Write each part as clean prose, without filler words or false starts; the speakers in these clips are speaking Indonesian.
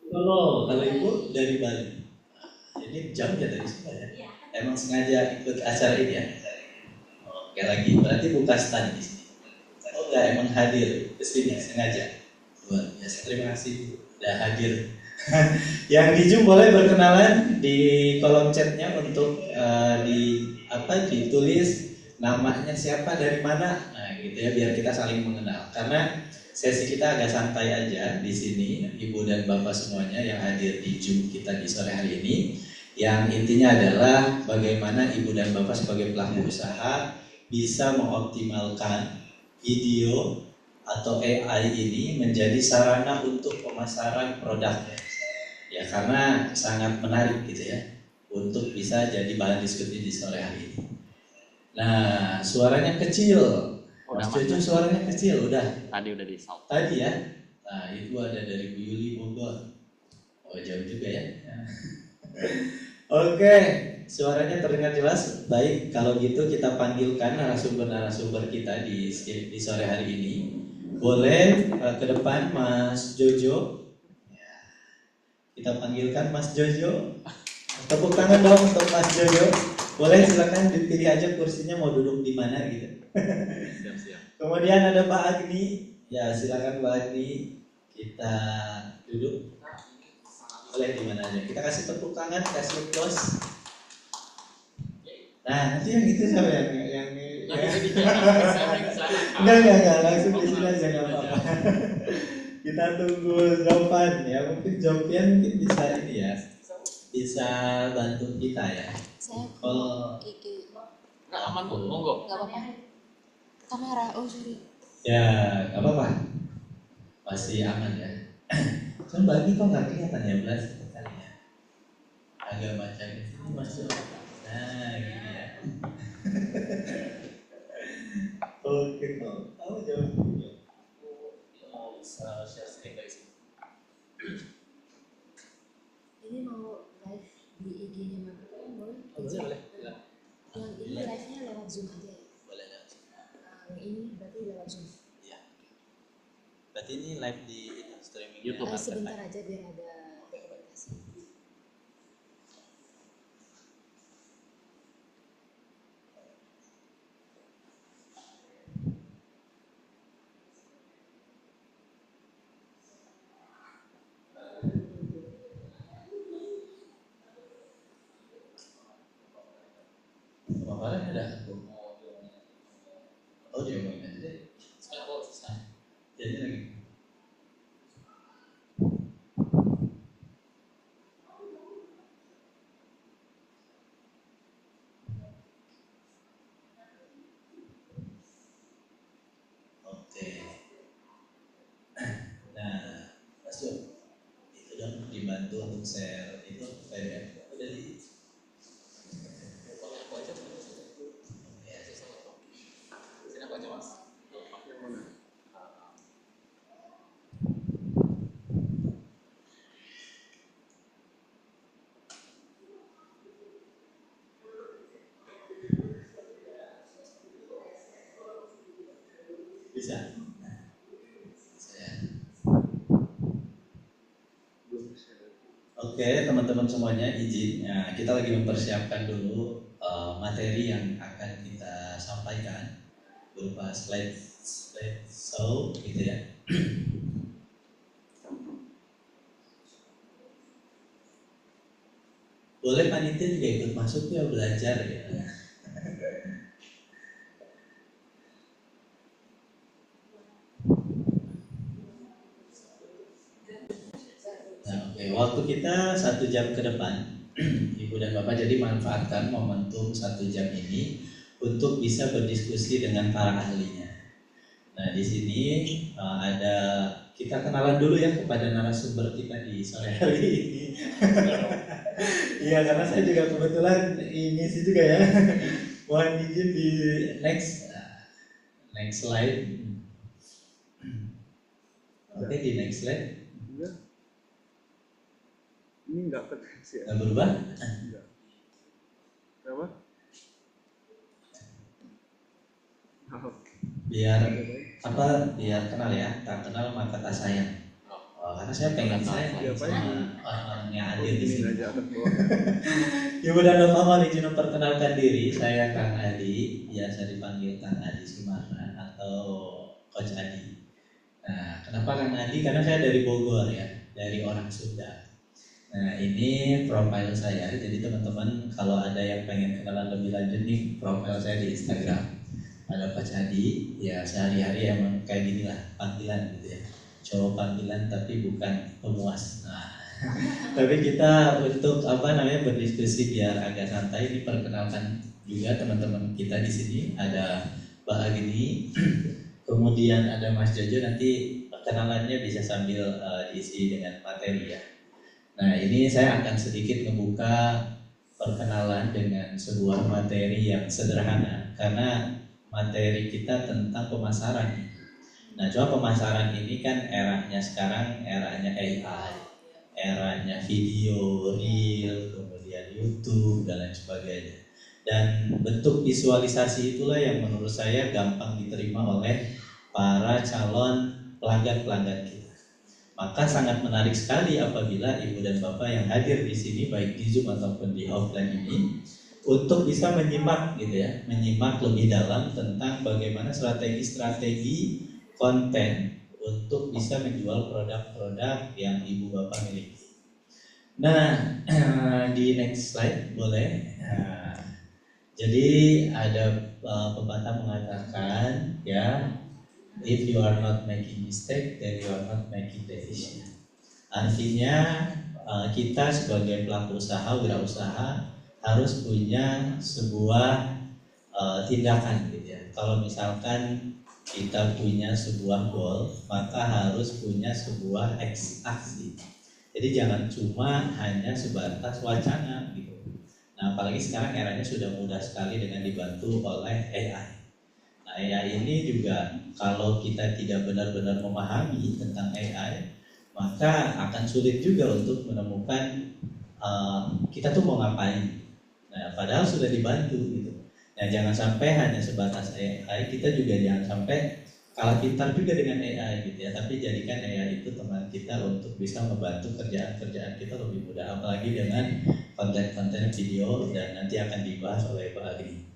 Kalau ibu dari Bali. Jadi jauh ya dari sini ya. Emang sengaja ikut acara ini ya. Oke lagi, berarti buka stand di sini. Oh enggak, emang hadir ke sini sengaja. Luar biasa, terima kasih udah hadir. Yang di Zoom boleh berkenalan di kolom chatnya untuk ditulis namanya siapa dari mana, nah gitu ya biar kita saling mengenal. Karena sesi kita agak santai aja di sini, ibu dan bapak semuanya yang hadir di Zoom kita di sore hari ini. Yang intinya adalah bagaimana ibu dan bapak sebagai pelaku usaha bisa mengoptimalkan video atau AI ini menjadi sarana untuk pemasaran produknya. Ya karena sangat menarik gitu ya untuk bisa jadi bahan diskusi di sore hari ini. Nah, suaranya kecil. Mas Jojo suaranya kecil udah. Tadi udah di sound. Tadi ya. Nah, itu ada dari Bu Yuli Bogor. Oh, jauh juga ya. Oke, suaranya terdengar jelas. Baik, kalau gitu kita panggilkan narasumber-narasumber kita di sore hari ini. Boleh ke depan Mas Jojo. Kita panggilkan Mas Jojo. Tepuk tangan dong untuk Mas Jojo. Boleh silakan dipilih aja kursinya mau duduk di mana gitu. Siap. Kemudian ada Pak Agni. Ya silakan Pak Agni. Kita duduk. Boleh di mana aja. Kita kasih tepuk tangan, kasih close. Nah nanti yang itu siapa yang enggak langsung di sini aja nggak apa-apa. Kita tunggu jawaban ya, mungkin jawabannya mungkin bisa ini ya, bisa bantu kita ya. Saya Kiki. Nggak aman kok, monggo. Nggak apa-apa. Kamera, oh sorry. Ya, nggak apa-apa. Masih aman ya. Kan bagi kok nggak kelihatan ya belas kali ya. Agak baca di sini masuk. Nah, gini ya. Oke kok, tahu jawabannya. Share screen guys. Ini mau live di IG-nya Mama kan boleh? Boleh. Yang ini live-nya lewat Zoom aja ya? Boleh ya. Yang ini berarti lewat Zoom. Iya. Berarti ini live di streaming YouTube. Sebentar aja biar ada dokumentasi. Kemarin ada oh dia mau aja deh. Jadi lagi. Oke. Nah, masuk. Itu dong dibantu untuk share itu PDF udah di. Bisa. Oke, teman-teman semuanya izin. Nah, kita lagi mempersiapkan dulu materi yang akan kita sampaikan berupa slide show gitu ya. Boleh panitia juga ikut masuk ya belajar ya. Waktu kita 1 jam ke depan, Ibu dan Bapak, jadi manfaatkan momentum 1 jam ini untuk bisa berdiskusi dengan para ahlinya. Nah di sini ada, kita kenalan dulu ya kepada narasumber kita di sore hari ini. Iya karena saya juga kebetulan ini sih juga ya. Mohon izin di next slide. Oke, di next slide. Ini enggak kedeteksi ya? Nggak berubah? Enggak. Kenapa? Biar kenal ya, tak kenal maka tak sayang. karena saya pengen saya Siapa sama ini? orang-orang yang Oh, hadir di ini sini. aja anak bawah. Ibu dan Bapak mohon izin memperkenalkan diri. Saya Kang Adi, biasa dipanggil Kang Adi Sumarna atau Coach Adi. Nah, kenapa Kang Adi? Karena saya dari Bogor ya, dari orang Sunda. Nah, ini profil saya. Jadi teman-teman kalau ada yang pengen kenalan lebih lanjut nih, profil saya di Instagram. Ada Coach Adi, ya sehari-hari emang kayak gini lah, panggilan gitu ya. Cowok panggilan tapi bukan pemuas. Nah, tapi kita untuk berdiskusi biar agak santai, ini perkenalkan juga teman-teman kita di sini. Ada Mbak Agni, kemudian ada Mas Jojo. Nanti perkenalannya bisa sambil diisi dengan materi ya. Nah, ini saya akan sedikit membuka perkenalan dengan sebuah materi yang sederhana karena materi kita tentang pemasaran. Nah, cuma pemasaran ini kan eranya sekarang eranya AI, eranya video, reel, kemudian YouTube dan lain sebagainya. Dan bentuk visualisasi itulah yang menurut saya gampang diterima oleh para calon pelanggan-pelanggan kita. Maka sangat menarik sekali apabila Ibu dan Bapak yang hadir di sini baik di Zoom ataupun di offline ini untuk bisa menyimak gitu ya, menyimak lebih dalam tentang bagaimana strategi-strategi konten untuk bisa menjual produk-produk yang Ibu Bapak miliki. Nah, di next slide boleh. Nah, jadi ada pepatah mengatakan ya, if you are not making mistake, then you are not making decision. Artinya kita sebagai pelaku usaha, wirausaha harus punya sebuah tindakan gitu ya. Kalau misalkan kita punya sebuah goal, maka harus punya sebuah aksi. Jadi jangan cuma hanya sebatas wacana gitu. Nah, apalagi sekarang eranya sudah mudah sekali dengan dibantu oleh AI. Nah, AI ini juga kalau kita tidak benar-benar memahami tentang AI, maka akan sulit juga untuk menemukan kita tuh mau ngapain. Nah, padahal sudah dibantu gitu. Nah, jangan sampai hanya sebatas AI, kita juga jangan sampai kalah pintar juga dengan AI gitu ya. Tapi jadikan AI itu teman kita untuk bisa membantu kerjaan-kerjaan kita lebih mudah, apalagi dengan konten-konten video dan nanti akan dibahas oleh Pak Agni.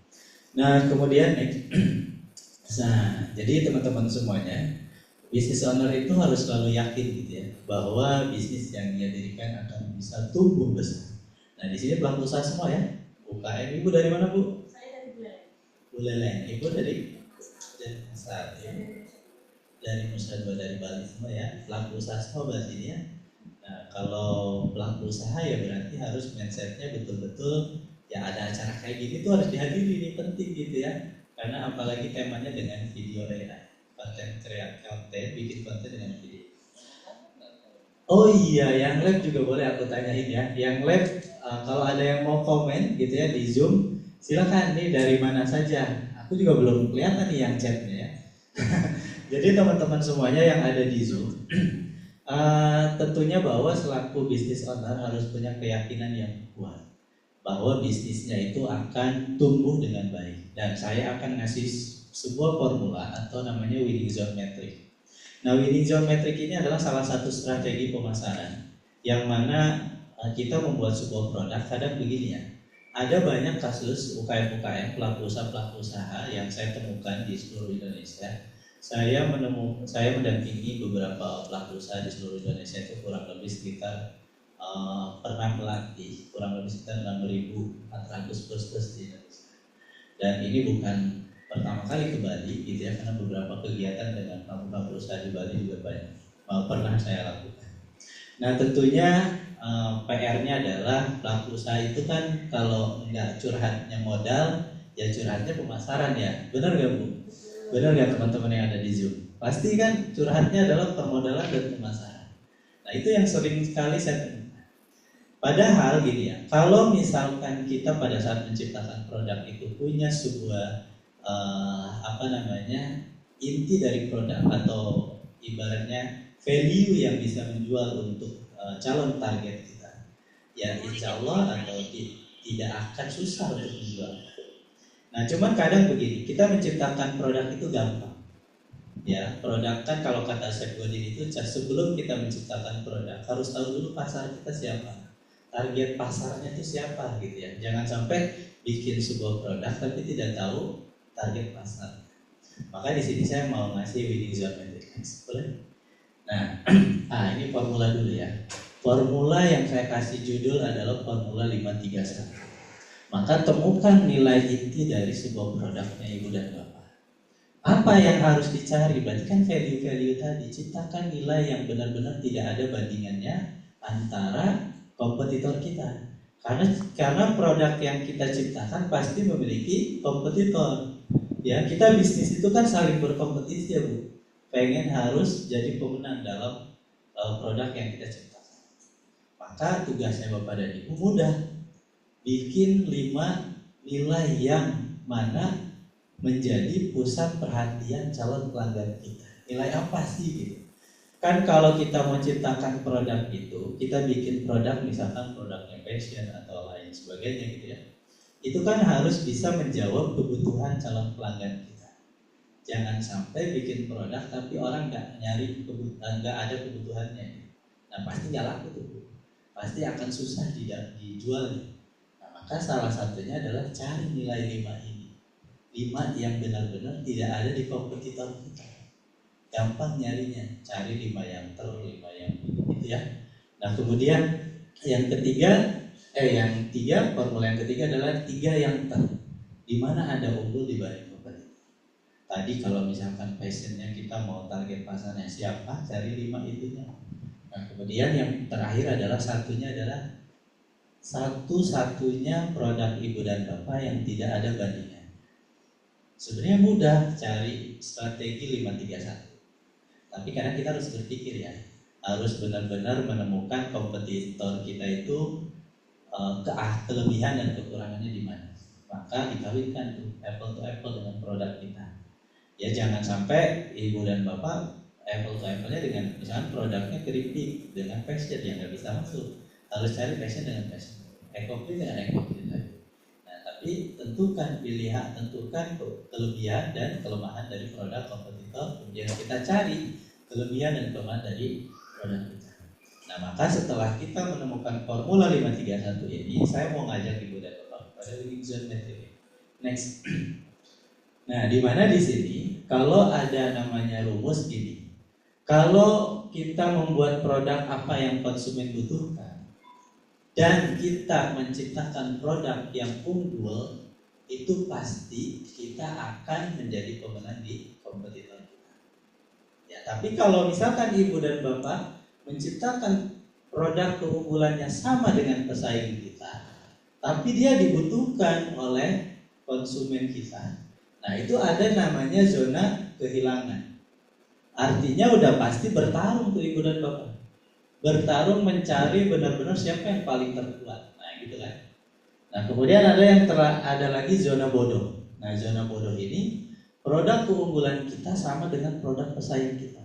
Nah, kemudian nah, jadi teman-teman semuanya, business owner itu harus selalu yakin gitu ya, bahwa bisnis yang dia dirikan akan bisa tumbuh besar. Nah, di sini pelaku usaha semua ya, UKM. Ibu dari mana, Bu? Saya dari Buleleng. Buleleng. Ibu dari Denpasar ya. Dari Nusa Dua, dari Bali semua ya. Pelaku usaha semua berarti ini ya. Nah, kalau pelaku usaha ya berarti harus mindsetnya betul-betul ya, ada acara kayak gini tuh harus dihadiri, ini penting gitu ya. Karena apalagi temanya dengan video AI, konten bikin konten dengan video. Oh iya, yang lab juga boleh aku tanyain ya. Yang lab kalau ada yang mau komen gitu ya di Zoom, silakan nih dari mana saja. Aku juga belum kelihatan nih yang chatnya ya. Jadi teman-teman semuanya yang ada di Zoom, tentunya bahwa selaku business owner harus punya keyakinan yang kuat bahwa bisnisnya itu akan tumbuh dengan baik. Dan saya akan ngasih sebuah formula atau namanya winning zone metric. Nah, winning zone metric ini adalah salah satu strategi pemasaran yang mana kita membuat sebuah produk. Kadang begini ya, ada banyak kasus UKM pelaku usaha yang saya temukan di seluruh Indonesia. Saya mendampingi beberapa pelaku usaha di seluruh Indonesia itu kurang lebih sekitar pernah melatih kurang lebih sekitar 6.400 plus di Indonesia. Dan ini bukan pertama kali ke Bali gitu ya, karena beberapa kegiatan dengan pelaku usaha di Bali juga banyak pernah saya lakukan. Nah, tentunya PR-nya adalah pelaku usaha itu kan kalau nggak curhatnya modal, ya curhatnya pemasaran ya. Benar nggak, Bu? Benar nggak teman-teman yang ada di Zoom? Pasti kan curhatnya adalah permodalan dan pemasaran. Nah, itu yang sering sekali saya temukan. Padahal gini ya, kalau misalkan kita pada saat menciptakan produk itu punya sebuah inti dari produk atau ibaratnya value yang bisa menjual untuk calon target kita, ya insya Allah atau tidak akan susah untuk menjual. Nah, cuman kadang begini, kita menciptakan produk itu gampang, Ya, produk kan kalau kata Chef Godin itu sebelum kita menciptakan produk harus tahu dulu pasar kita siapa, target pasarnya itu siapa gitu ya. Jangan sampai bikin sebuah produk tapi tidak tahu target pasar. Maka di sini saya mau ngasih winning zone matrix, boleh? Nah, ini formula dulu ya. Formula yang saya kasih judul adalah formula 531. Maka temukan nilai inti dari sebuah produknya Ibu dan Bapak. Apa yang harus dicari? Berarti kan value-value tadi. Ciptakan nilai yang benar-benar tidak ada bandingannya antara kompetitor kita. Karena produk yang kita ciptakan pasti memiliki kompetitor. Ya, kita bisnis itu kan saling berkompetisi ya Bu. Pengen harus jadi pemenang dalam produk yang kita ciptakan. Maka tugasnya Bapak dan Ibu mudah. Bikin 5 nilai yang mana menjadi pusat perhatian calon pelanggan kita. Nilai apa sih gitu? Kan kalau kita menciptakan produk itu, kita bikin produk misalkan produknya fashion atau lain sebagainya gitu ya. Itu kan harus bisa menjawab kebutuhan calon pelanggan kita. Jangan sampai bikin produk tapi orang nggak nyari kebutuhan, nggak ada kebutuhannya. Nah pasti nggak laku tuh, pasti akan susah dijual. Nah maka salah satunya adalah cari nilai 5 ini. 5 yang benar-benar tidak ada di kompetitor kita. Gampang nyarinya, cari 5 yang 5 yang gitu ya. Nah kemudian yang tiga, formula yang ketiga adalah 3 yang di mana ada unggul dibanding kompetitor. Tadi kalau misalkan passionnya kita mau target pasarnya siapa, cari 5 itunya. Nah kemudian yang terakhir adalah satu-satunya produk Ibu dan Bapak yang tidak ada bandingan. Sebenarnya mudah cari strategi 531. Tapi karena kita harus berpikir ya, harus benar-benar menemukan kompetitor kita itu kelebihan dan kekurangannya di mana. Maka dikawinkan tuh apple to apple dengan produk kita. Ya jangan sampai Ibu dan Bapak apple to apple-nya dengan misalnya produknya keripik dengan fashion yang nggak bisa masuk. Harus cari fashion dengan fashion, eco-free dengan eco-free tadi. Tapi tentukan kelebihan dan kelemahan dari produk kompetitor. Kemudian kita cari kelebihan dan kelemahan dari produk kita. Nah maka setelah kita menemukan formula 531 ini, saya mau ngajak Ibu dan Bapak pada winning zone matrix. Next. Nah di mana di sini kalau ada namanya rumus gini, kalau kita membuat produk apa yang konsumen butuhkan dan kita menciptakan produk yang unggul, itu pasti kita akan menjadi pemenang di kompetitor kita. Ya, tapi kalau misalkan Ibu dan Bapak menciptakan produk keunggulannya sama dengan pesaing kita, tapi dia dibutuhkan oleh konsumen kita, nah itu ada namanya zona kehilangan. Artinya udah pasti bertarung tuh Ibu dan Bapak. Bertarung mencari benar-benar siapa yang paling terkuat. Nah gitu kan. Nah kemudian ada lagi zona bodoh. Nah zona bodoh ini produk keunggulan kita sama dengan produk pesaing kita.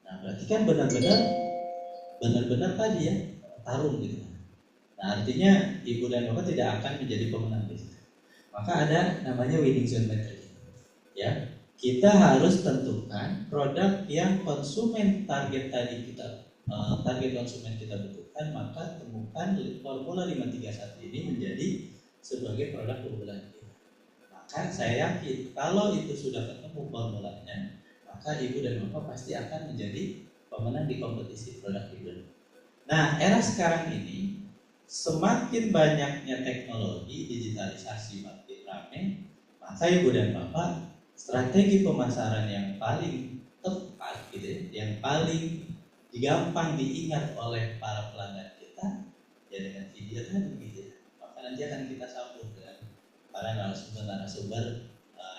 Nah berarti kan benar-benar tadi ya tarung gitu. Nah artinya Ibu dan Bapak tidak akan menjadi pemenang bisnis. Maka ada namanya winning zone matrix. Ya kita harus tentukan produk yang konsumen target konsumen kita butuhkan, maka temukan formula 531 ini menjadi sebagai produk keunggulan kita. Maka saya yakin kalau itu sudah ketemu formulanya, maka Ibu dan Bapak pasti akan menjadi pemenang di kompetisi produk Ibu. Nah, era sekarang ini semakin banyaknya teknologi, digitalisasi makin ramai, maka Ibu dan Bapak strategi pemasaran yang paling tepat gitu ya, yang paling gampang diingat oleh para pelanggan kita ya dengan video tadi gitu ya. Maka nanti akan kita sambung dengan para narasumber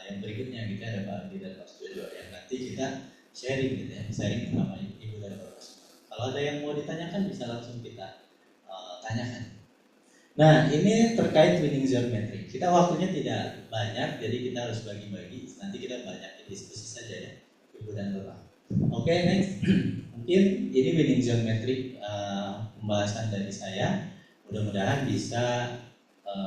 yang berikutnya gitu ada Pak Andi dan Pak Jojo yang nanti kita sharing gitu ya, sharing sama Ibu dan Bapak. Kalau ada yang mau ditanyakan bisa langsung kita tanyakan. Nah ini terkait winning zone matrix. Kita waktunya tidak banyak, jadi kita harus bagi-bagi. Nanti kita banyak diskusi saja ya Ibu dan Bapak. Oke, next. Mungkin ini winning zone matrix pembahasan dari saya. Mudah-mudahan bisa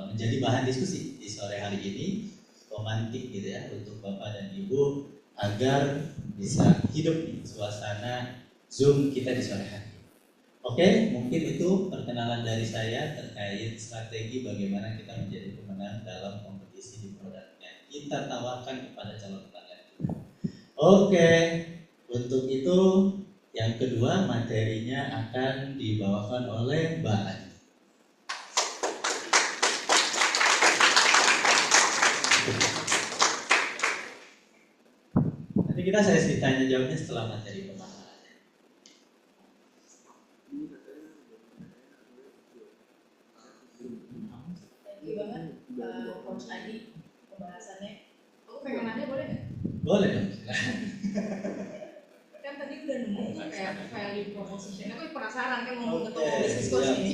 menjadi bahan diskusi di sore hari ini, romantik gitu ya untuk Bapak dan Ibu agar bisa hidup nih suasana Zoom kita di sore hari. Oke, mungkin itu perkenalan dari saya terkait strategi bagaimana kita menjadi pemenang dalam kompetisi di produk yang kita tawarkan kepada calon pelanggan kita. Oke, untuk itu yang kedua materinya akan dibawakan oleh Mbak Ani. Nanti kita sesi tanya jawabnya setelah materi pemasaran. Thank you banget Coach Adi pembahasannya. Aku pengen nanya boleh nggak? Boleh dong. Kan tadi udah nemu kayak value proposition. Aku penasaran kan mau Oke, ketemu bisnis coach siap. ini.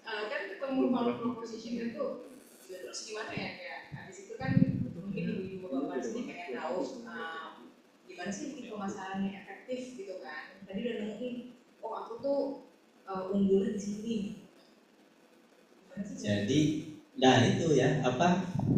Kan ketemu value proposition itu terus gimana ya kayak habis itu kan mungkin ibu bapak sini pengen tahu gimana sih pemasaran yang efektif gitu kan. Tadi udah nemuin, oh aku tuh unggulnya di sini. Gimana sih? Jadi, nah itu ya,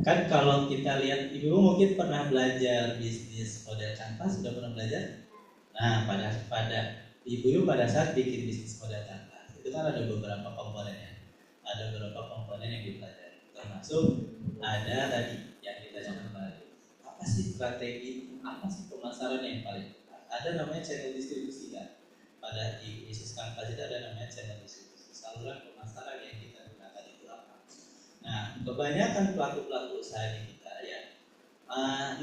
kan kalau kita lihat, ibu mungkin pernah belajar bisnis model Canva, sudah pernah belajar? Nah, pada ibu pada saat bikin bisnis model Canva, itu kan ada beberapa komponennya, ada beberapa komponen yang dipelajari, termasuk ada tadi yang kita contohkan, apa sih strategi, apa sih pemasaran yang paling tepat? Ada namanya channel distribusi kan? Pada di bisnis Canva itu ada namanya channel distribusi, saluran pemasaran yang kita gunakan itu apa? Nah, kebanyakan pelaku-pelaku usaha di kita ya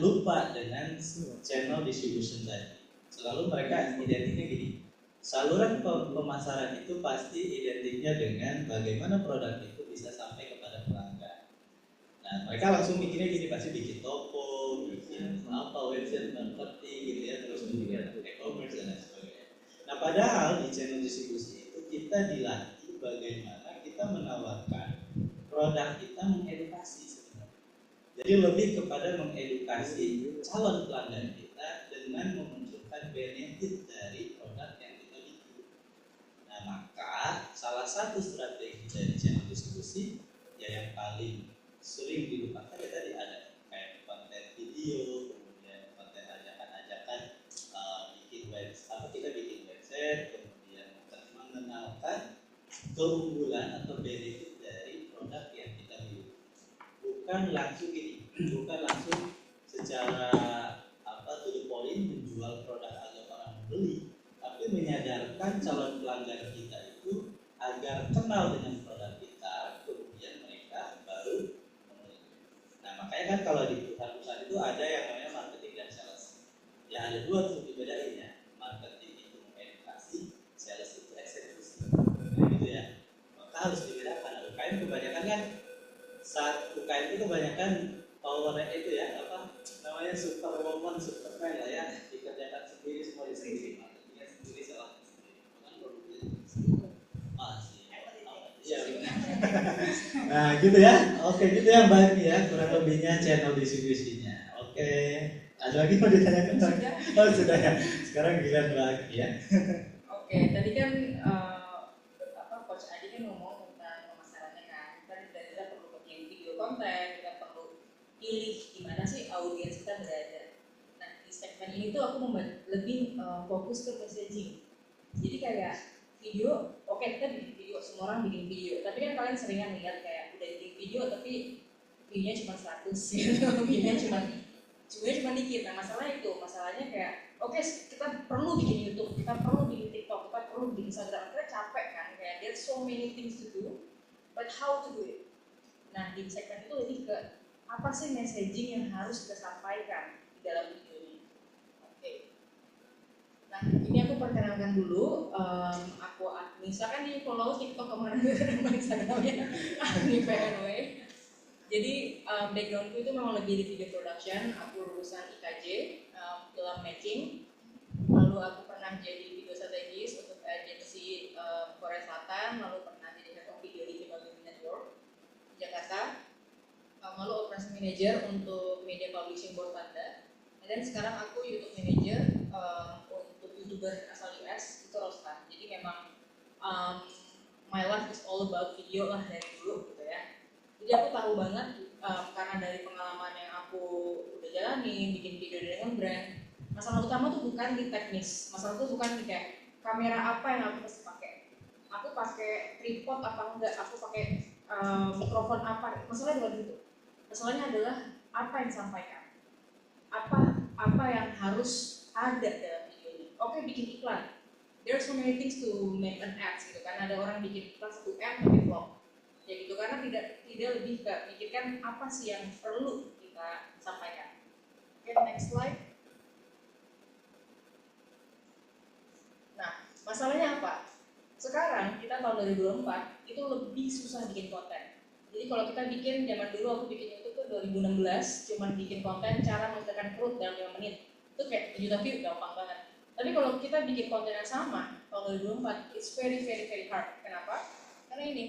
lupa dengan channel distribution tadi. Selalu mereka identiknya gini, saluran pemasaran itu pasti identiknya dengan bagaimana produk itu bisa sampai kepada pelanggan. Nah, mereka langsung mikirnya gini, pasti bikin toko, bikin website marketing gitu ya, terus kemudian e-commerce dan lain sebagainya. Nah, padahal di channel distribusi itu kita dilatih bagaimana kita menawarkan produk kita mengedukasi sebenarnya. Jadi lebih kepada mengedukasi calon pelanggan kita dengan memunculkan benefit dari produk yang kita bikin. Nah, maka salah satu strategi dari channel distribusi ya yang paling sering dilupakan ya tadi ada kayak konten video, kemudian konten ajakan-ajakan kita bikin website, kemudian mengenalkan keunggulan atau benefit dari produk yang kita miliki. Bukan langsung secara to the point menjual produk agar orang membeli, tapi menyadarkan calon pelanggan kita itu agar kenal dengan produk kita, kemudian mereka baru membeli. Nah, makanya kan kalau di perusahaan-perusahaan itu ada yang namanya marketing dan sales. Ya ada dua tuh dibedainnya. Marketing itu mengedukasi, sales itu eksekusi. Nah, gitu ya. Maka harus dibedakan. UKM kebanyakan kan saat UKM itu kebanyakan powernya itu ya namanya superwoman, superman lah ya, dikerjakan sendiri semua sendiri, marketingnya sendiri, salah sendiri, bukan produknya sendiri. Iya. Nah gitu ya, oke gitu ya Mbak Ani ya, kurang lebihnya channel distribusinya. Oke, ada lagi mau ditanyakan? Sudah. Oh sudah ya, sekarang giliran Mbak Ani ya. Oke, tadi kan Coach Adi kan ngomong tentang pemasarannya kan. Kita perlu bikin video konten, kita perlu pilih gimana sih audiens kita berada. Nah di segmen ini tuh aku lebih fokus ke messaging. Jadi kayak video, oke kita bikin video, semua orang bikin video. Tapi kan kalian seringan lihat kayak udah bikin video tapi videonya cuma 100 gitu, videonya cuma dikit. Nah masalahnya kayak oke, kita perlu bikin YouTube, kita perlu bikin TikTok, kita perlu bikin Instagram. Kita capek kan, kayak there's so many things to do, but how to do it? Nah di segmen itu lebih ke apa sih messaging yang harus kita sampaikan di dalam video ini? Oke. Nah ini aku perkenalkan dulu, aku misalkan di follow TikTok kemarin sama Instagramnya Agni PNW. Jadi backgroundku itu memang lebih di video production. Aku lulusan IKJ, film making. Lalu aku pernah jadi video strategis untuk agensi Korea Selatan. Lalu pernah jadi head of video di Film Network di Jakarta. Lalu operation manager untuk media publishing buat Panda. Dan sekarang aku YouTube manager untuk YouTuber asal US itu Rostan. Jadi memang my life is all about video lah dari dulu gitu ya. Jadi aku tahu banget karena dari pengalaman yang aku udah jalani, bikin video dengan brand, masalah utama tuh bukan di teknis, masalah tuh bukan di kayak kamera apa yang aku mesti pakai, aku pakai tripod apa enggak, aku pakai mikrofon apa, masalahnya bukan itu. Masalahnya adalah apa yang disampaikan, apa yang harus ada dalam video ini. Oke, bikin iklan, there are so many things to make an ads gitu kan, ada orang bikin iklan 1M tapi vlog ya gitu, karena tidak lebih ke pikirkan apa sih yang perlu kita sampaikan. Oke, next slide. Nah, masalahnya apa? Sekarang kita tahun 2024 itu lebih susah bikin konten. Jadi kalau kita bikin, zaman dulu aku bikin YouTube tuh 2016, cuman bikin konten cara menggerakkan perut dalam 5 menit. Itu kayak 1 juta view, gampang banget. Tapi kalau kita bikin konten yang sama tahun 2024, it's very very very hard. Kenapa? Karena ini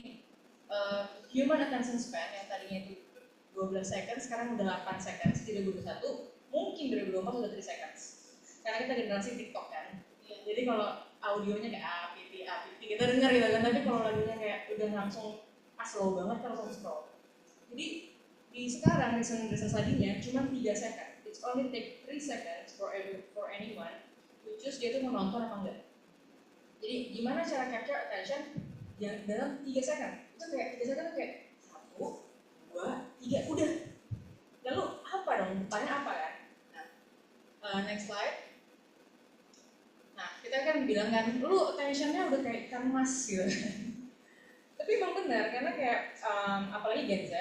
human attention span yang tadinya itu 12 seconds, sekarang udah 8 seconds di 2021, mungkin 2024 udah 3 seconds. Karena kita generasi TikTok kan. Jadi kalau audionya kayak APT kita dengar gitu kan, tapi kalau lagunya kayak udah langsung slow banget, kita langsung scroll. Jadi di sekarang recent study-nya cuma 3 second. It's only take 3 seconds for anyone to choose dia tuh mau nonton apa enggak. Jadi gimana cara capture attention yang dalam 3 second? Itu kayak 3 second tuh kayak 1, 2, 3, udah. Lalu apa dong? Depannya apa kan? Nah, next slide. Nah, kita kan bilang kan, lu attention-nya udah kayak ikan mas gitu. Tapi emang benar, karena kayak apalagi Gen Z,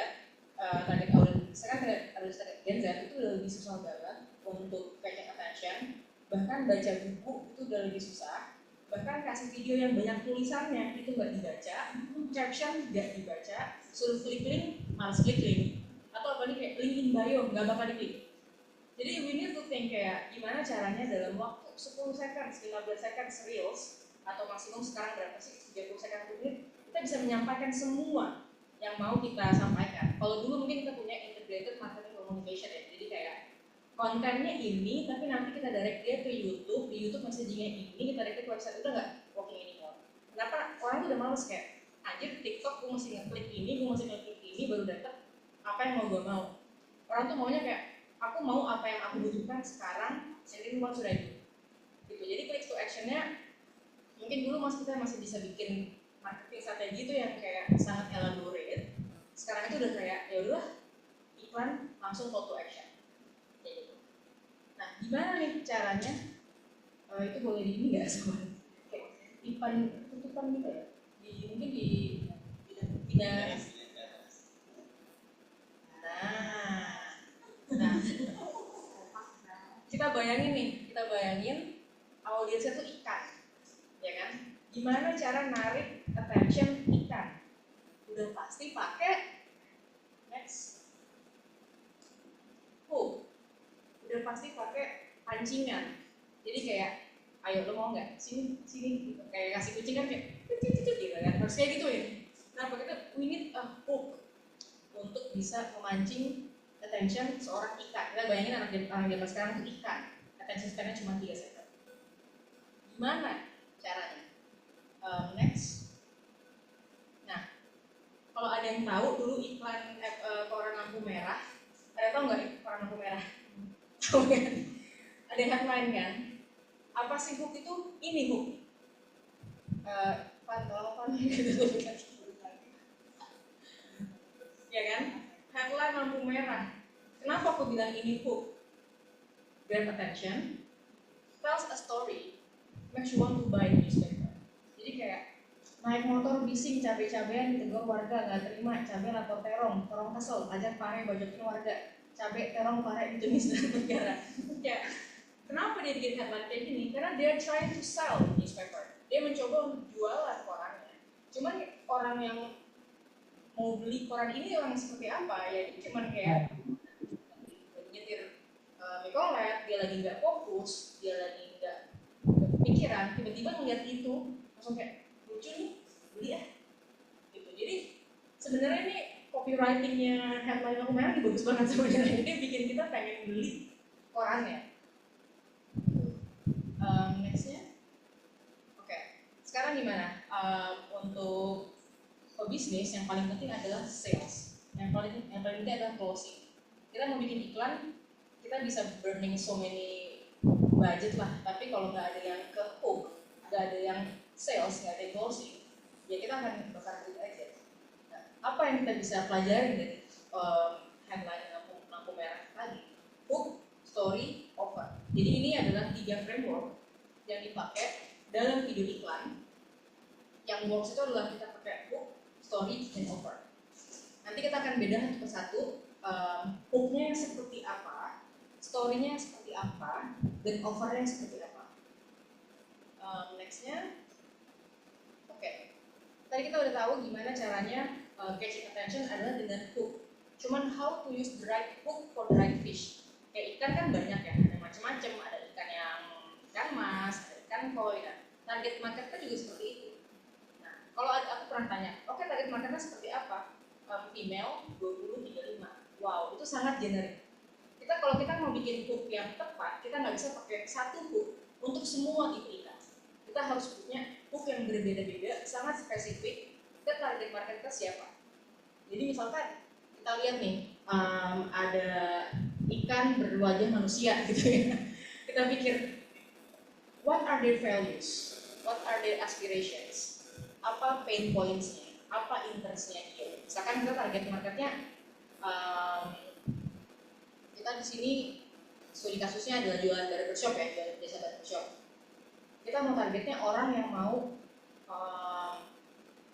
target audience, sekarang target Gen Z itu udah lebih susah banget untuk catching attention. Bahkan baca buku itu udah lebih susah. Bahkan kasih video yang banyak tulisannya itu nggak dibaca, caption nggak dibaca, suruh klik link, malas klik link, atau apa nih kayak link in bio nggak bakal diklik. Jadi we need to think kayak gimana caranya dalam waktu 10 seconds, 15 seconds reels, atau maksimum sekarang berapa sih, 30 second menit, kita bisa menyampaikan semua yang mau kita sampaikan. Kalau dulu mungkin kita punya integrated marketing communication ya, jadi kayak kontennya ini, tapi nanti kita direct dia ke YouTube, di YouTube messagingnya ini, kita direct ke website, udah nggak working anymore. Kenapa? Orang tuh udah males kayak, anjir TikTok gue mesti ngeklik ini, gue mesti ngeklik ini, baru dapet apa yang mau gue mau. Orang tuh maunya kayak, aku mau apa yang aku butuhkan sekarang, sendiri what should I do? Gitu. Jadi click to action-nya, mungkin dulu kita masih bisa bikin marketing strategi itu yang kayak sangat elaborate. Sekarang itu udah kayak, ya udah iklan langsung call to action. Nah, gimana nih caranya? Itu boleh di ini nggak semua? Kayak tutupan gitu ya? Mungkin di tidak. Nah, kita bayangin audiensnya tuh ikan, ya kan? Gimana cara narik attention ikan? Udah pasti pakai next hook. Udah pasti pakai pancingan. Jadi kayak, ayo lo mau nggak? Sini, gitu. Kayak kasih kucing kan kayak, gitu kan? Harus kayak gitu ya. Nah, kita we need a hook untuk bisa memancing attention seorang ikan. Kita bayangin anak zaman sekarang itu ikan. Attention span-nya cuma 3 second. Gimana caranya? Next. Nah, kalau ada yang tahu dulu iklan koran lampu merah, ada tahu nggak koran lampu merah? Tahu kan? Ada headline kan? Apa sih hook itu? Ini hook. Pantauan gitu. Ya kan? Headline lampu merah. Kenapa aku bilang ini hook? Grab attention, tells a story, makes you want to buy newspaper. Jadi kayak naik motor bising cabai-cabean ditegur warga nggak terima, cabai lapor terong kesel, ajak pare bajokin warga. Cabai terong pare ditumis dan negara. Ya, kenapa dia bikin headline kayak gini? Karena dia trying to sell newspaper. Dia mencoba untuk jualan korannya. Cuman orang yang mau beli koran ini orang seperti apa? Ya ini cuman kayak nyetir Mikolet, dia lagi nggak fokus, dia lagi nggak kepikiran, tiba-tiba ngeliat itu langsung kayak lucu nih, beli ya. Gitu. Jadi sebenarnya ini copywritingnya headline lampu merah bagus banget sebenarnya. Ini bikin kita pengen beli korannya. Nextnya, oke. Sekarang gimana? Untuk pebisnis yang paling penting adalah sales. yang paling penting adalah closing. Kita mau bikin iklan, kita bisa burning so many budget lah, tapi kalau nggak ada yang ke hook, nggak ada yang sales, nggak ada yang closing, ya kita akan bakar duit aja. Nah, apa yang kita bisa pelajari dari headline lampu merah tadi? Hook, story, offer. Jadi ini adalah 3 framework yang dipakai dalam video iklan. Yang works itu adalah kita pakai hook, story, dan offer. Nanti kita akan beda satu persatu, hooknya seperti apa, story-nya seperti apa, dan offer-nya seperti apa. Nextnya, oke. Tadi kita udah tahu gimana caranya catching attention adalah dengan hook. Cuman how to use the right hook for the right fish. Kayak ikan kan banyak ya, ada macam-macam. Ada ikan yang ikan mas, ada ikan koi. Nah, target marketnya juga seperti itu. Nah, kalau aku pernah tanya, oke, target marketnya seperti apa? Female 20-35. Wow, itu sangat generik. Kalau kita mau bikin hook yang tepat, kita nggak bisa pakai satu hook untuk semua tipe ikan. Kita harus punya hook yang berbeda-beda, sangat spesifik. Kita target market kita siapa? Jadi misalkan kita lihat nih, ada ikan berwajah manusia gitu ya. Kita pikir, what are their values? What are their aspirations? Apa pain points-nya? Apa interest-nya dia? Misalkan kita target marketnya, kita di sini studi kasusnya adalah jualan barbershop ya, jualan jasa barbershop. Kita mau targetnya orang yang mau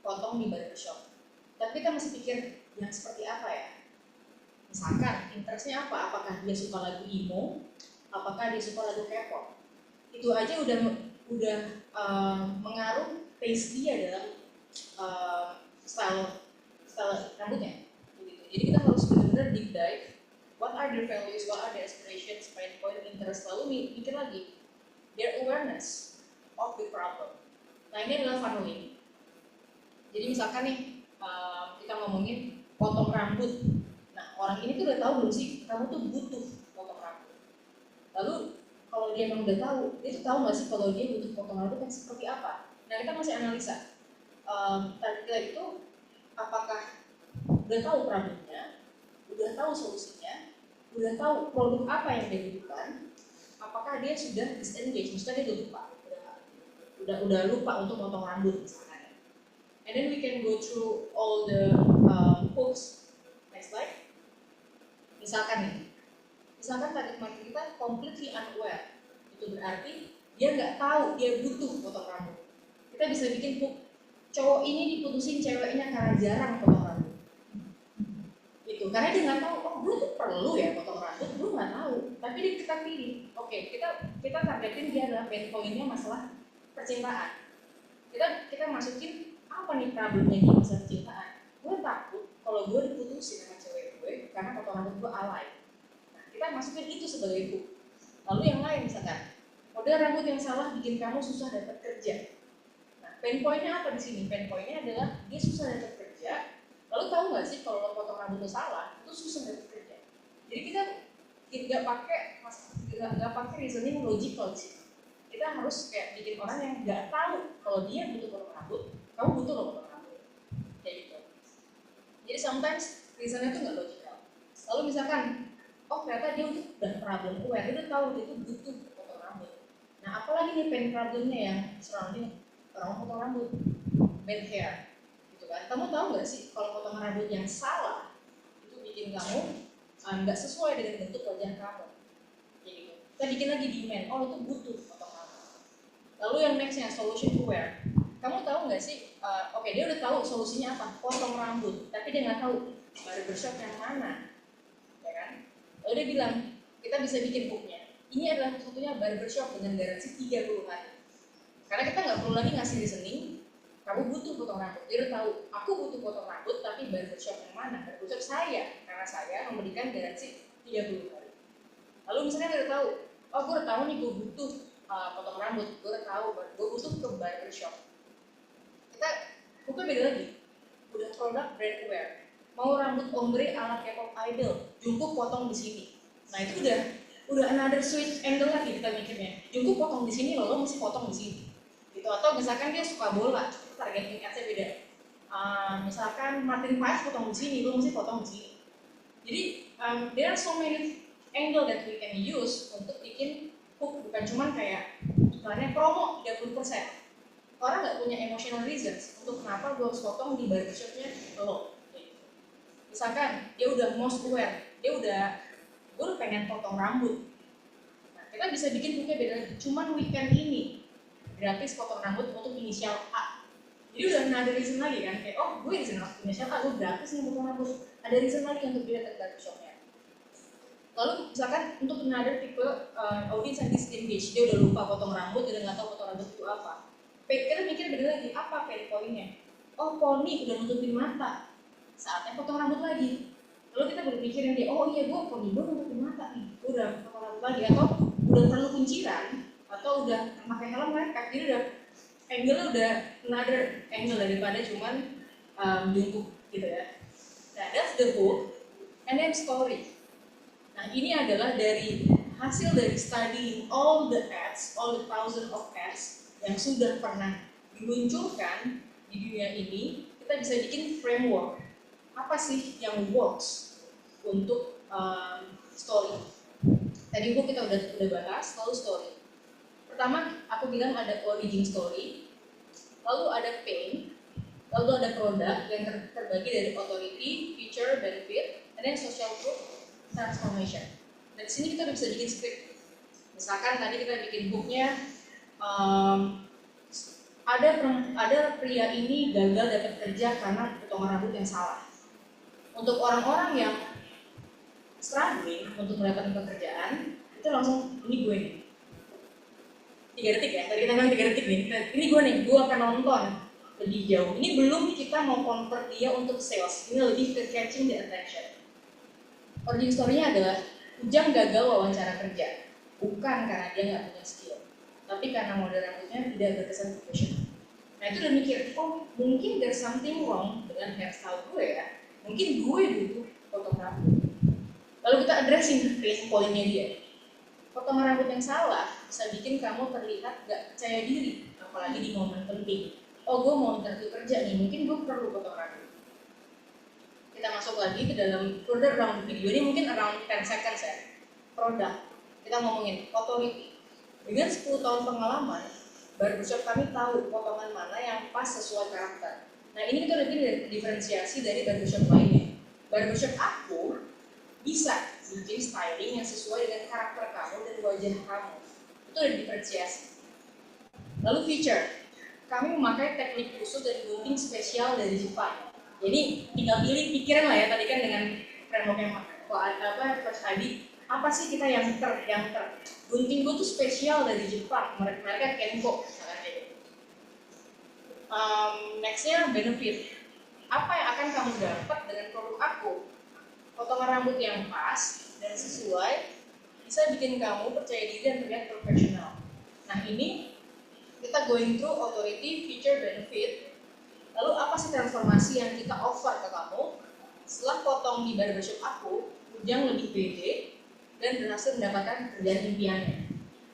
potong di barbershop. Tapi kita masih pikir yang seperti apa ya? Misalkan interestnya apa? Apakah dia suka lagu emo? Apakah dia suka lagu K-pop? Itu aja udah mengaruh taste dia dalam style rambutnya. Gitu. Jadi kita harus benar-benar deep dive. What are their values? What are their aspirations? Pain point, interest? Lalu mikir lagi their awareness of the problem. Nah ini adalah funneling. Jadi misalkan nih kita ngomongin potong rambut. Nah orang ini tuh udah tahu belum sih kamu tuh butuh potong rambut. Lalu kalau dia memang udah tahu, dia tuh tahu nggak sih kalau dia butuh potong rambut yang seperti apa? Nah kita masih analisa. Kita itu apakah udah tahu problemnya, udah tahu solusinya, udah tahu produk apa yang dia butuhkan, apakah dia sudah disengage, maksudnya dia udah lupa untuk potong rambut misalkan. And then we can go through all the hooks. Next slide. Misalkan target market kita completely unaware, itu berarti dia nggak tahu dia butuh potong rambut. Kita bisa bikin hook, cowok ini diputusin ceweknya karena jarang potong rambut. Itu karena dia nggak tahu, oh gue tuh perlu ya potong rambut, gue nggak tahu. Tapi kita pilih, oke, kita targetin dia adalah pain point-nya masalah percintaan. Kita masukin apa nih problemnya di masalah percintaan. Gue takut kalau gue diputusin sama cewek gue karena potong rambut gue alay. Nah, kita masukin itu sebagai hook. Lalu yang lain misalkan, model rambut yang salah bikin kamu susah dapat kerja. Nah, pain point-nya apa di sini? Pain point-nya adalah dia susah dapat kerja. Lalu tahu nggak sih kalau lo potong rambut lo salah, itu susah dapat kerja. Jadi kita nggak pakai reasoning logical sih. Kita harus kayak bikin orang yang nggak tahu kalau dia butuh potong rambut, kamu butuh lo potong rambut, kayak gitu. Jadi sometimes reasonnya itu nggak logical. Lalu misalkan, oh ternyata dia udah problem aware, dia udah tahu dia itu butuh potong rambut. Nah apalagi nih pain problemnya yang surrounding orang potong rambut, bad hair, gitu kan? Kamu tahu nggak sih kalau potong rambut yang salah itu bikin kamu nggak sesuai dengan bentuk wajah kamu, kayak gitu. Kita bikin lagi demand, oh itu butuh potong rambut. Lalu yang nextnya solution aware. Kamu tahu nggak sih? Oke, dia udah tahu solusinya apa, potong rambut, tapi dia nggak tahu barbershop yang mana, ya kan? Lalu dia bilang, kita bisa bikin hooknya. Ini adalah satunya barbershop dengan garansi 30 hari. Karena kita nggak perlu lagi ngasih reasoning, kamu butuh potong rambut. Dia udah tahu, aku butuh potong rambut, tapi barbershop yang mana? Barbershop saya, karena saya memberikan garansi 30 hari. Lalu misalnya dia udah tahu, oh gue udah tahu nih gue butuh potong rambut, gue udah tahu, gue butuh ke barbershop. Kita bukan beda lagi, udah produk brand aware. Mau rambut ombre ala K-pop idol, Jungkook potong di sini. Nah itu udah another switch angle lagi kita mikirnya. Jungkook potong di sini, lo mesti potong di sini. Gitu. Atau misalkan dia suka bola, targeting ads-nya beda. misalkan Martin Paes potong di sini, lu mesti potong di sini. Jadi there are so many angle that we can use untuk bikin hook, bukan cuman kayak misalnya promo 30%. Orang nggak punya emotional reasons untuk kenapa gue harus potong di barbershopnya lo. Misalkan dia udah most aware, gue udah pengen potong rambut. Nah, kita bisa bikin hooknya beda lagi. Cuman weekend ini gratis potong rambut untuk inisial A. Jadi udah ada reason lagi kan, kayak oh gue inisial A, gue gratis nih potong rambut. Ada reason lagi untuk dia datang ke barbershopnya. Lalu misalkan untuk another tipe audience yang disengage, dia udah lupa potong rambut, dia udah nggak tahu potong rambut itu apa. Kita mikir beda lagi, apa pain pointnya? Oh poni udah nutupin mata, saatnya potong rambut lagi. Lalu kita baru mikirin dia, oh iya gue poni gue nutupin mata nih, gue udah potong rambut lagi, atau udah perlu kunciran, atau udah pakai helm mereka, jadi udah angle-nya udah another angle daripada cuman jungkuk gitu ya. Nah that's the hook, and then story. Nah ini adalah dari hasil dari studying all the ads, all the thousands of ads yang sudah pernah diluncurkan di dunia ini, kita bisa bikin framework. Apa sih yang works untuk story? Tadi Bu kita udah bahas, lalu story. Pertama, aku bilang ada origin story, lalu ada pain, lalu ada produk yang terbagi dari authority, feature, benefit, and then social proof, transformation. Dan di sini kita bisa bikin script. Misalkan tadi kita bikin hooknya, ada pria ini gagal dapat kerja karena potongan rambut yang salah. Untuk orang-orang yang struggling untuk mendapatkan pekerjaan, itu langsung ini gue nih. 3 detik ya, tadi kita bilang 3 detik nih. Ini gue nih, gue akan nonton lebih jauh. Ini belum kita mau convert dia untuk sales. Ini lebih ke catching the attention. Origin story-nya adalah Ujang gagal wawancara kerja, bukan karena dia nggak punya skill, tapi karena model rambutnya tidak berkesan profesional. Nah itu udah mikir, oh mungkin there's something wrong dengan hairstyle gue ya, mungkin gue butuh potong rambut. Lalu kita addressing pain point-nya dia. Potongan rambut yang salah bisa bikin kamu terlihat gak percaya diri, apalagi di momen penting. Oh gue mau interview kerja nih, mungkin gue perlu potong rambut. Kita masuk lagi ke dalam further round video ini, mungkin around 10 seconds ya. Produk, kita ngomongin authority. Dengan 10 tahun pengalaman, barbershop kami tahu potongan mana yang pas sesuai karakter. Nah ini kita udah bikin diferensiasi dari barbershop lainnya. Barbershop aku bisa bikin styling yang sesuai dengan karakter kamu dan wajah kamu. Itu udah diferensiasi. Lalu feature, kami memakai teknik khusus dan gunting spesial dari Jepang. Jadi tinggal pilih pikiran lah ya, tadi kan dengan framework yang Coach Adi, apa sih kita yang gunting gue tuh spesial dari Jepang, mereka Kenko misalkan kayak gitu. Nextnya benefit, apa yang akan kamu dapat dengan produk aku? Potongan rambut yang pas dan sesuai bisa bikin kamu percaya diri dan terlihat profesional. Nah ini kita going through authority, feature, benefit. Lalu apa sih transformasi yang kita offer ke kamu? Setelah potong di barbershop aku, Ujang lebih pede dan berhasil mendapatkan pekerjaan impiannya.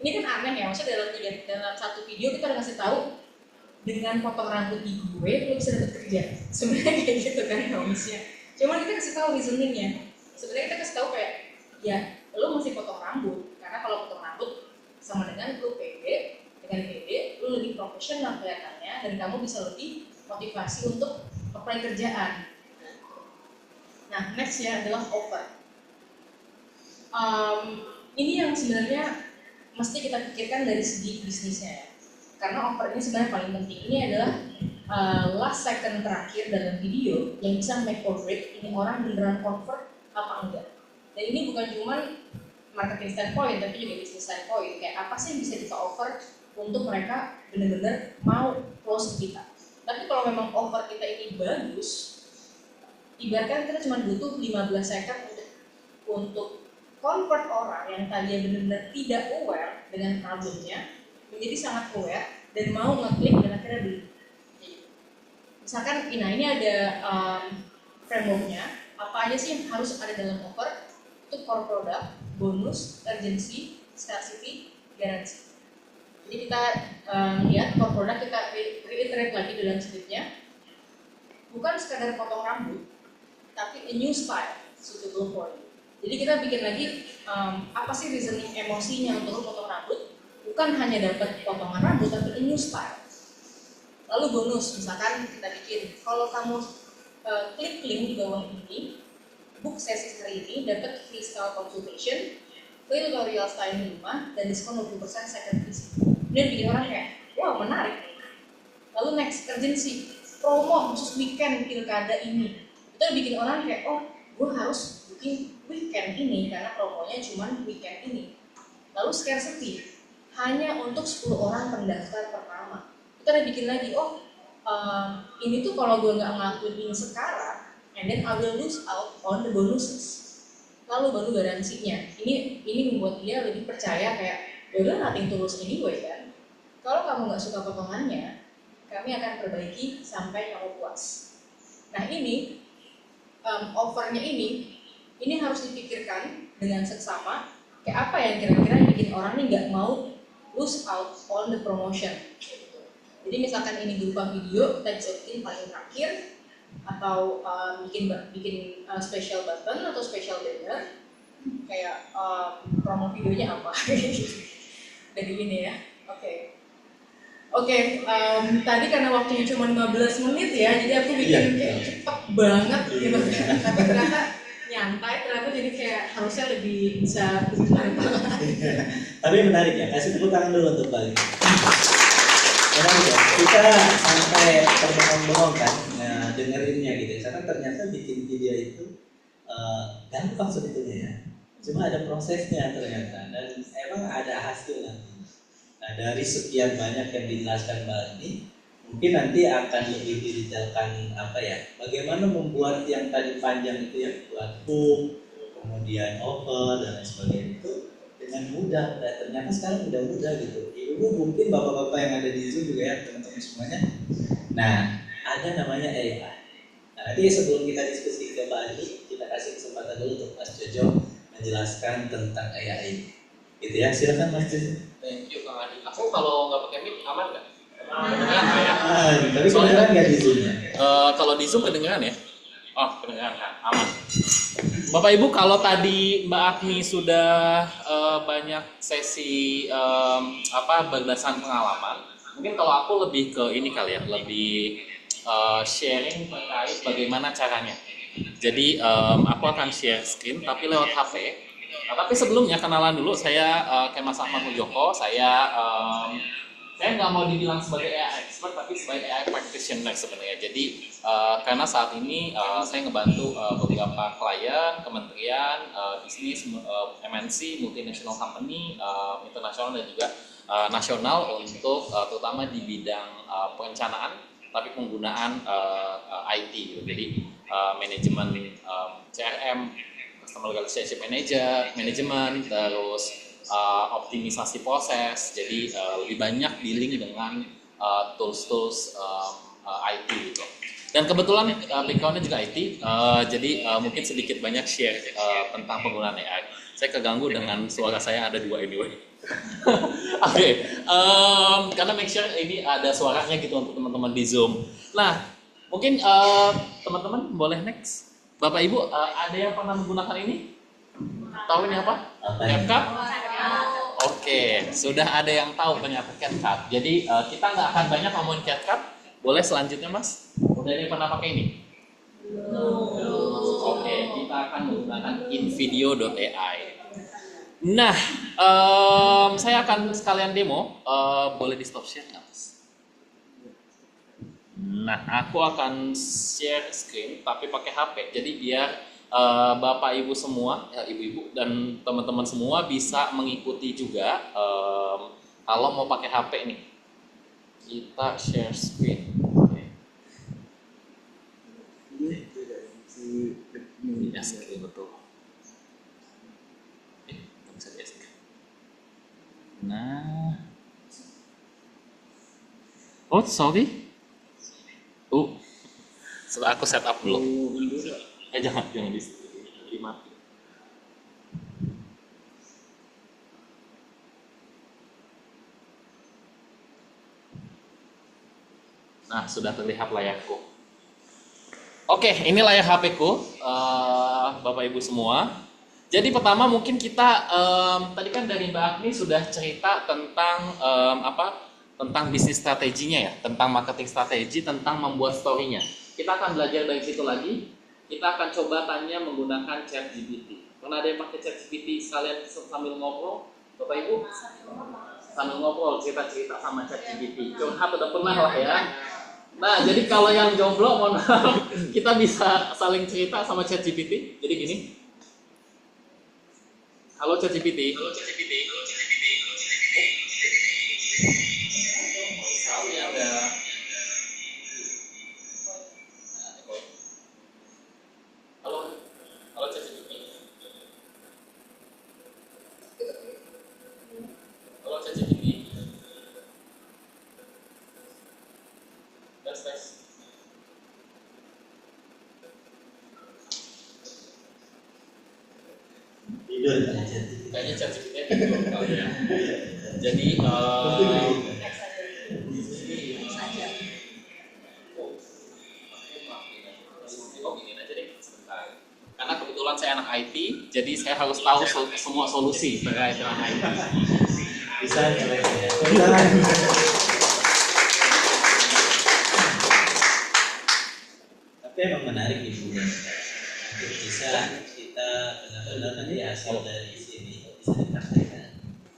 Ini kan aneh ya, maksudnya dalam satu video kita udah ngasih tahu dengan potong rambut di gue, lo bisa dapat kerja. Sebenarnya kayak gitu kan promise-nya. Cuman kita kasih tahu reasoningnya. Sebenarnya kita kasih tahu kayak, ya lo mesti potong rambut, karena kalau potong rambut sama dengan lo pede, dengan pede, lo lebih profesional kelihatannya dan kamu bisa lebih motivasi untuk apply kerjaan. Nah, next ya adalah offer. Ini yang sebenarnya mesti kita pikirkan dari segi bisnisnya ya. Karena offer ini sebenarnya paling penting. Ini adalah last second terakhir dalam video yang bisa make or break ini orang beneran convert apa enggak. Dan ini bukan cuma marketing standpoint, tapi juga business standpoint. Kayak apa sih yang bisa kita offer untuk mereka benar-benar mau close kita. Tapi kalau memang offer kita ini bagus, ibaratkan kita cuma butuh 15 second untuk convert orang yang tadinya benar-benar tidak aware dengan problemnya menjadi sangat aware dan mau ngeklik dan akhirnya beli. Misalkan ini ada frameworknya, apa aja sih yang harus ada dalam offer? Itu core product, bonus, urgency, scarcity, garansi. Jadi kita lihat core product, kita reiterate lagi dalam scriptnya. bukan sekadar potong rambut, tapi a new style suitable for you. Jadi kita bikin lagi apa sih reasoning emosinya untuk potong rambut, bukan hanya dapat potongan rambut tapi a new style. Lalu bonus, misalkan kita bikin, kalau kamu klik link di bawah ini, book sesi hari ini, dapat free style consultation, free tutorial styling di rumah, dan diskon 20% second visit. Ini bikin orang kayak, wow menarik. Lalu next, urgency, promo khusus weekend pilkada ini. Itu bikin orang kayak, oh gue harus booking weekend ini karena promonya cuma weekend ini. Lalu scarcity, hanya untuk 10 orang pendaftar pertama. Kita bikin lagi, oh ini tuh kalau gue nggak ngelakuin ini sekarang, and then I will lose out on the bonuses. Lalu baru garansinya. Ini membuat dia lebih percaya kayak, yaudah nothing tulus anyway kan. Kalau kamu nggak suka potongannya, kami akan perbaiki sampai kamu puas. Nah ini offernya ini harus dipikirkan dengan seksama. Kayak apa yang kira-kira bikin orang ini nggak mau lose out on the promotion. Jadi misalkan ini berupa video, kita bisa bikin paling terakhir, atau bikin special button atau special banner, kayak promo videonya apa dari ini ya. Oke, tadi karena waktunya cuma 15 menit ya, jadi aku bikin kayak cepet banget gitu. Tapi ternyata nyantai, ternyata jadi kayak harusnya lebih bisa Tapi menarik ya, kasih tepuk tangan dulu untuk Bali. Menarik ya, kita sampai terbengong-bengong kan dengerinnya gitu. Karena ternyata bikin video itu gampang sebetulnya ya. Cuma ada prosesnya ternyata, dan emang ada hasil nanti. Nah dari sekian banyak yang dijelaskan Mbak ini, mungkin nanti akan lebih didetailkan apa ya, bagaimana membuat yang tadi panjang itu yang buat hook, kemudian over dan lain sebagainya itu dengan mudah. Nah, ternyata sekarang udah mudah gitu. Ibu mungkin bapak-bapak yang ada di Zoom juga ya, teman-teman semuanya. Nah ada namanya AI. Nah nanti sebelum kita diskusi ke Mbak Ani, kita kasih kesempatan dulu untuk Mas Jojo menjelaskan tentang AI ini. Gitu ya, silakan Mas Jojo. Thank you Kang Adi. Aku kalau nggak pakai mic aman nggak? Kedengeran ya? Tapi kedengeran nggak di Zoom-nya? Kalau di Zoom kedengeran ya? Oh kedengeran kan, aman. Bapak Ibu, kalau tadi Mbak Agni sudah banyak sesi berdasarkan pengalaman, mungkin kalau aku lebih ke ini kali ya, lebih sharing terkait bagaimana caranya. Jadi aku akan share screen tapi lewat HP. Nah, tapi sebelumnya kenalan dulu, saya kayak Mas Ahmad Mujoko. Saya nggak mau dibilang sebagai AI expert, tapi sebagai AI practitioner sebenarnya. Jadi karena saat ini saya ngebantu beberapa klien, kementerian, bisnis, MNC, multinational company, internasional dan juga nasional untuk terutama di bidang perencanaan, tapi penggunaan IT gitu. Jadi manajemen CRM, Customer Relationship Management, terus optimisasi proses. Jadi lebih banyak dealing dengan tools-tools IT gitu. Dan kebetulan background-nya juga IT, jadi mungkin sedikit banyak share tentang penggunaan AI. Saya keganggu dengan suara saya ada dua anyway. Oke, karena make sure ini ada suaranya gitu untuk teman-teman di Zoom. Nah, mungkin teman-teman boleh next. Bapak Ibu, ada yang pernah menggunakan ini? Tahu ini apa? CapCut? Oke, sudah ada yang tahu ternyata CapCut. Jadi kita nggak akan banyak ngomongin CapCut. Boleh selanjutnya Mas? Udah ada yang pernah pakai ini? Oke, kita akan menggunakan InVideo.ai. Nah, saya akan sekalian demo. Boleh di stop share nggak Mas? Nah, aku akan share screen tapi pakai HP. Jadi biar Bapak Ibu semua, ibu-ibu dan teman-teman semua bisa mengikuti juga kalau mau pakai HP nih. Kita share screen. Ya, screen betul. Bisa di screen. Nah. Oh, sorry. Setelah aku setup dulu. Jangan di mati. Nah, sudah terlihat layarku. Oke, ini layar HP-ku, Bapak Ibu semua. Jadi pertama mungkin kita tadi kan dari Mbak Agni sudah cerita tentang tentang bisnis strateginya ya, tentang marketing strategi, tentang membuat story-nya. Kita akan belajar dari situ lagi. Kita akan coba tanya menggunakan ChatGPT. Pernah ada yang pakai ChatGPT sekalian sambil ngobrol, Bapak Ibu? Sambil ngobrol, cerita-cerita sama ChatGPT. Curhat udah pernah lah ya. Nah, jadi kalau yang jomblo, mohon maaf, kita bisa saling cerita sama ChatGPT. Jadi gini. Halo ChatGPT. Halo ChatGPT. Halo ChatGPT. Misalnya ada. Halo. Halo ChatGPT. Halo ChatGPT. Tes. Tidur aja. Kayaknya ChatGPT tidur kali ya. Jadi gini aja deh sebentar. Karena kebetulan saya anak IT, jadi saya harus tahu semua solusi terkait dengan IT. Bisa jelek ya. Tapi emang menarik Ibu. Bisa kita benar-benar nanti hasil dari sini bisa dipraktekkan.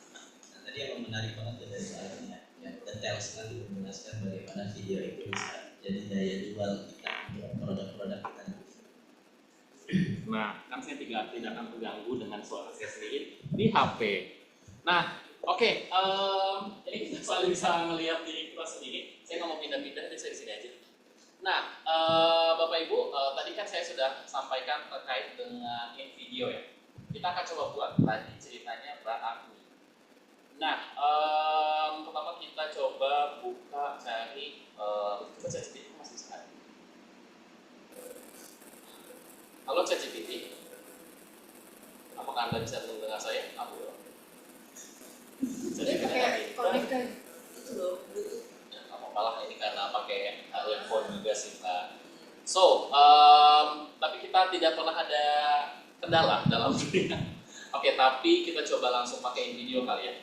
Nah, tadi emang menarik banget tuh dari soalnya. Ya, detail sekali menjelaskan bagaimana video itu bisa jadi daya jual kita untuk produk-produk kita. Nah, kan saya tidak akan terganggu dengan suara saya sendiri di HP. Nah, oke, ini kita selalu bisa melihat diri kita sendiri. Saya nggak mau pindah-pindah, jadi saya di sini aja. Nah, Bapak Ibu, tadi kan saya sudah sampaikan terkait dengan in video ya. Kita akan coba buat tadi ceritanya Mbak Agni. Nah, pertama kita coba buka cari, coba ChatGPT masih bisa. Halo ChatGPT, apakah Anda bisa mendengar saya? Aku Jadi pakai connect itu loh, Bluetooth. ya, nggak apa-apa lah, ini karena pakai earphone juga sih Pak. So, tapi kita tidak pernah ada kendala dalam dunia. Oke, tapi kita coba langsung pakai video kali ya,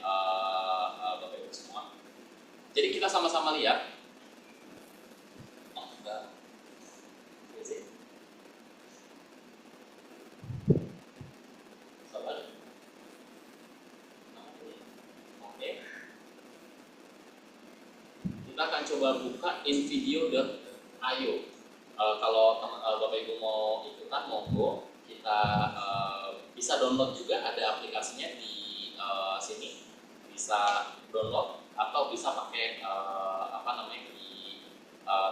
Bapak Ibu semua. Jadi kita sama-sama lihat. Oh, enggak. Iya sih. Sabar. Oke. Kita akan coba buka invideo.io. Kalau Bapak Ibu mau ikutan, monggo kita bisa download juga, ada aplikasinya di sini, bisa download atau bisa pakai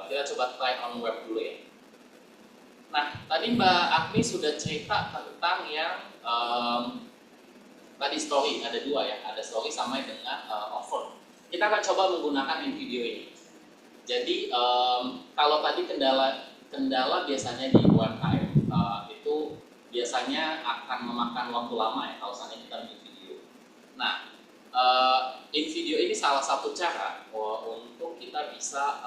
kita coba try on web dulu ya. Nah, tadi Mbak Agni sudah cerita tentang yang tadi story, ada dua ya, ada story sama dengan offer. Kita akan coba menggunakan video ini. Jadi kalau tadi kendala biasanya di UMKM itu biasanya akan memakan waktu lama ya kalau misalnya kita bikin video. Nah, in video ini salah satu cara untuk kita bisa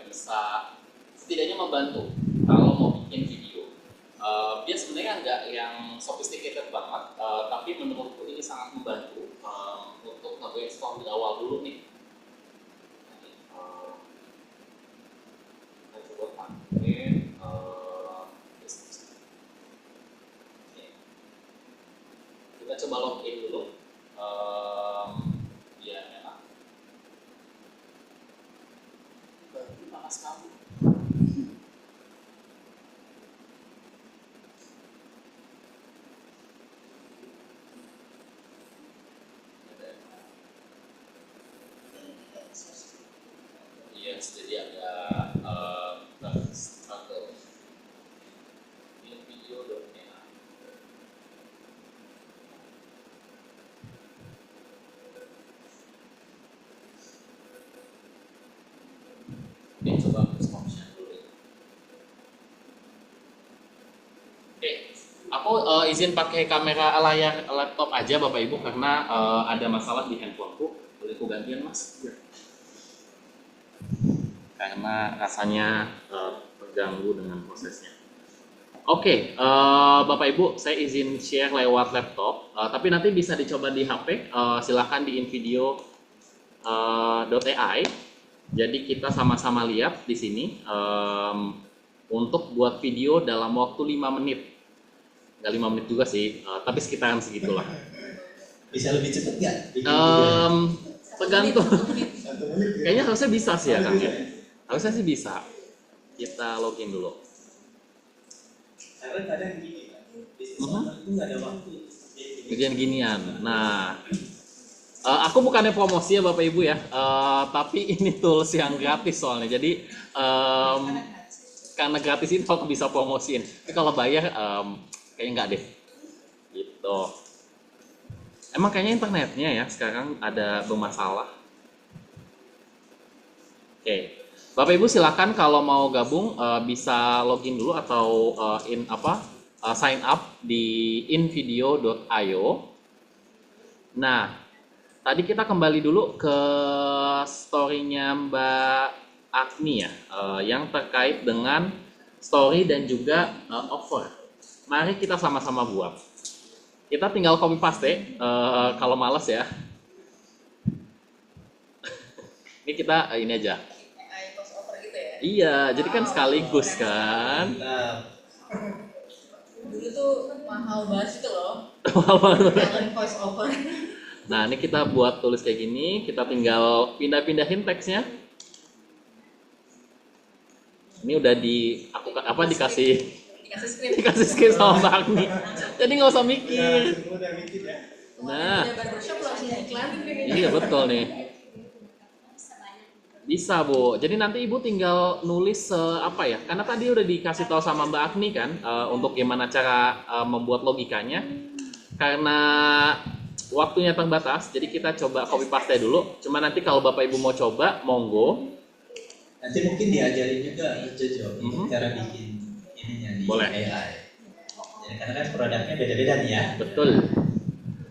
bisa setidaknya membantu kalau mau bikin video. Dia sebenarnya nggak yang sophisticated banget, tapi menurutku ini sangat membantu untuk nge-brainstorm di awal dulu nih. Kita coba pakai kita coba login dulu biar enak. Berarti panas kamu. Yes, jadi ada struggle. Ini video doanya. Oke, coba plus option dulu. Oke, aku izin pakai kamera layar laptop aja Bapak Ibu karena ada masalah di handphoneku. Boleh aku gantian Mas? Ya. Karena rasanya terganggu dengan prosesnya. Oke, Bapak Ibu, saya izin share lewat laptop, tapi nanti bisa dicoba di HP. Silahkan di invideo.ai. Jadi kita sama-sama lihat di sini untuk buat video dalam waktu 5 menit. Nggak 5 menit juga sih, tapi sekitaran segitulah. Bisa lebih cepat nggak? Tergantung. 1 menit ya? Kayaknya harusnya bisa sih ya Kang ya. Harusnya sih bisa. Kita login dulu. Karena kadang gini kan, bisnis owner itu nggak ada waktu. Bagian ginian. Nah, aku bukannya promosi ya Bapak Ibu ya, tapi ini tools yang gratis soalnya. Jadi karena gratis itu aku bisa promosiin. Tapi kalau bayar kayaknya nggak deh. Gitu. Emang kayaknya internetnya ya sekarang ada bermasalah. Oke. Bapak Ibu silakan kalau mau gabung bisa login dulu atau sign up di invideo.io. Nah, tadi kita kembali dulu ke story-nya Mbak Agni ya, yang terkait dengan story dan juga offer. Mari kita sama-sama buat. Kita tinggal copy paste kalau males ya. Ini kita ini aja. AI cost over gitu ya. Iya, jadi kan sekaligus kan. Nah, Dulu tuh mahal banget itu loh. Mahal Talent voice over. Nah, ini kita buat tulis kayak gini, kita tinggal pindah-pindahin teksnya. Ini udah dikasih Dikasih script. sama Mbak Agni. Jadi nggak usah mikir. udah mikir ya. Nah, Ada barbershop langsung iklanin deh. iya betul nih. Bisa Bu. Jadi nanti Ibu tinggal nulis apa ya? Karena tadi udah dikasih tahu sama Mbak Agni kan untuk gimana cara membuat logikanya. Karena waktunya terbatas, jadi kita coba copy paste dulu. Cuma nanti kalau Bapak Ibu mau coba, monggo. Nanti mungkin diajarin juga Jojo Mhm. cara bikin ininya di Boleh. AI. Jadi karena kan produknya beda-beda nih ya. Betul.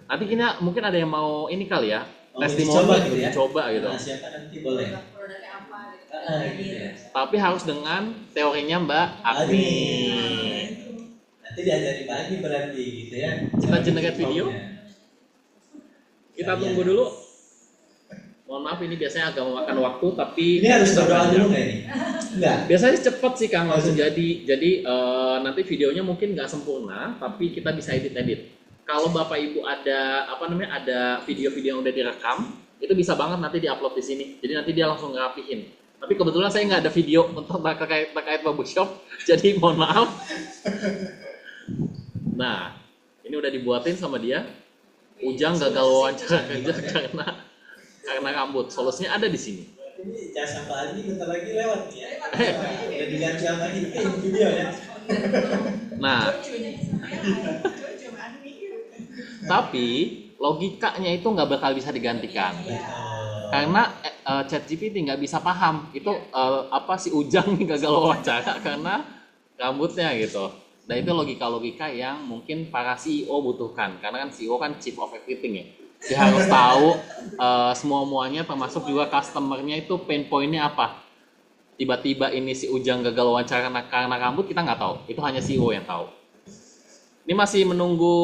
Nanti kita mungkin ada yang mau ini kali ya, Mau testimoni dicoba gitu ya? dicoba gitu. Nah, siapa nanti boleh. Produknya apa gitu. Gitu ya. Tapi harus dengan teorinya Mbak Agni. Nanti diajarin lagi berarti gitu ya. Kita Cara generate bikin video. formnya. Kita Iya. tunggu dulu. Mohon maaf ini biasanya agak memakan waktu, tapi Ini harus berdoa dulu nggak ini? Enggak. biasanya cepet sih Kang langsung jadi. Jadi nanti videonya mungkin nggak sempurna, tapi kita bisa edit-edit. Kalau Bapak Ibu ada ada video-video yang udah direkam, itu bisa banget nanti diupload di sini. Jadi nanti dia langsung ngerapihin. Tapi kebetulan saya nggak ada video untuk terkait barbershop, jadi mohon maaf. Nah, ini udah dibuatin sama dia. Ujang gagal wawancara kerja karena rambut. Solusinya ada di sini. Ini jasa Mbak Andi bentar lagi lewat nih ya. Udah diganti sama ini video ya. Nah, tapi logikanya itu nggak bakal bisa digantikan. Karena ChatGPT nggak bisa paham itu apa si Ujang nih gagal wawancara karena rambutnya gitu. Dan itu logika-logika yang mungkin para CEO butuhkan, karena kan CEO kan chief of everything ya. Dia harus tahu semua-muanya, termasuk juga customernya itu pain point-nya apa. Tiba-tiba ini si Ujang gagal wawancara karena rambut, kita nggak tahu. Itu hanya CEO yang tahu. Ini masih menunggu